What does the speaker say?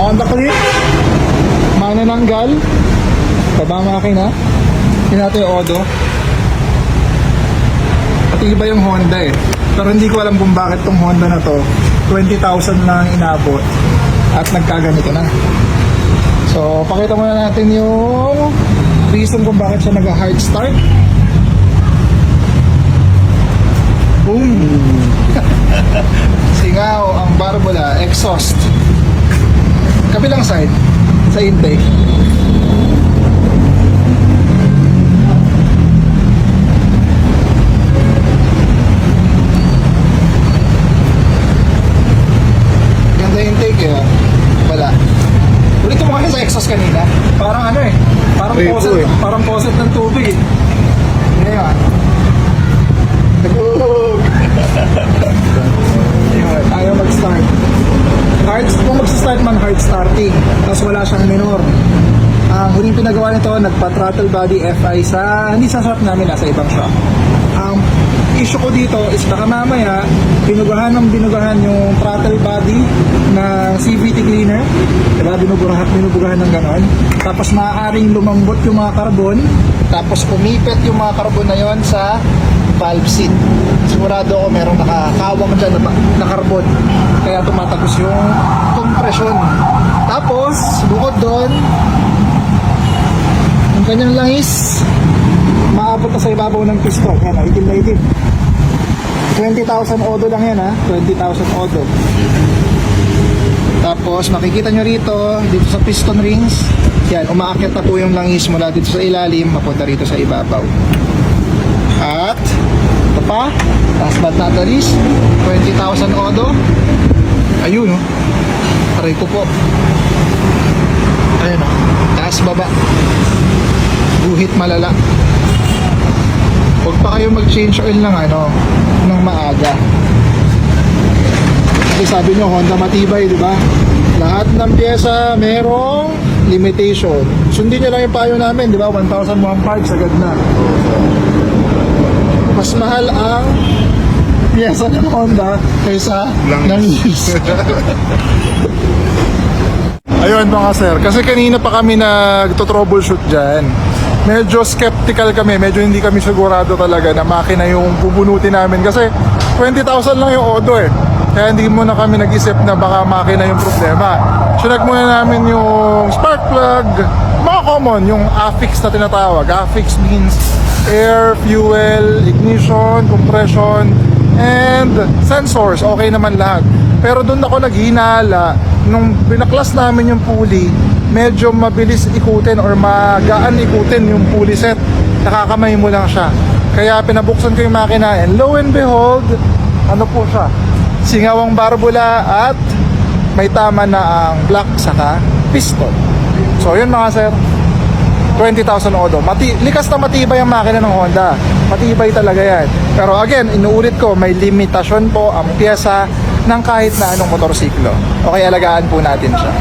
Honda Click, manananggal, pabamakin ha. Hindi natin yung Odo. Pati iba yung Honda eh. Pero hindi ko alam kung bakit tong Honda na to 20,000 lang inabot at nagkaganito na. So pakita muna natin yung reason kung bakit siya nag-hard start. Boom! Singaw ang barbula, exhaust. Kabilang side, sa intake. Ganda intake eh. Wala. Ulit mo kasi sa exhaust kanina. Parang ano eh. Parang faucet ng tubig eh. Ngayon. Nag-uug. Ayun, ayaw mag-start. Kung mag-start man, hard starting. Tapos wala siyang minor. Ang huling pinagawa nito, nagpa-throttle body FI sa, hindi sa shop namin, nasa ibang shop. Ang issue ko dito is baka mamaya, binugahan yung throttle body ng CVT cleaner. Diba? Binubugahan ng ganon. Tapos maaaring lumambot yung mga carbon. Tapos umipit yung mga carbon na yon sa valve seat. Sigurado ako merong nakakawang dyan na carbon. Kaya tumatagos yung compression. Tapos, bukod doon, yung kanyang langis, maabot na sa ibabaw ng piston. Yan, itim na itim. 20,000 odo lang yan ha. 20,000 odo. Tapos, makikita nyo rito, dito sa piston rings, yan, umaakyat na po yung langis mula dito sa ilalim, mapunta rito sa ibabaw. At ito pa, last but not the least, 20,000 odo. Ayun, oh. Aray ko po. Ayun, oh. Taas baba. Guhit malala. Huwag pa kayo mag-change oil ng ng maaga. Kasi sabi nyo, Honda matibay, di ba? Lahat ng pyesa merong limitation. Sundin nyo lang yung payo namin, di ba? 1,001 parts, agad na. Mas mahal ang pyesa ng Honda kaysa langis. Ayun mga sir, kasi kanina pa kami nagto-troubleshoot dyan. Medyo skeptical kami, medyo hindi kami sigurado talaga na makina yung bubunutin namin. Kasi 20,000 lang yung Odo eh. Kaya hindi muna kami nag-isip na baka makina yung problema. Sinag muna namin yung spark plug, mga common, yung affix na tinatawag. Affix means air, fuel, ignition, compression, and sensors. Okay naman lahat. Pero doon ako naghinala, nung binaklas namin yung pulley, medyo mabilis ikutin or magaan ikutin yung pulley set. Nakakamay mo lang siya. Kaya pinabuksan ko yung makina and lo and behold, ano po siya? Singawang barbula at may tama na ang block saka piston. So yun mga sir, 20,000 odo. Likas na matibay ang makina ng Honda. Matibay talaga yan. Pero again, inuulit ko, may limitasyon po ang pyesa ng kahit na anong motorsiklo. Okay, alagaan po natin siya.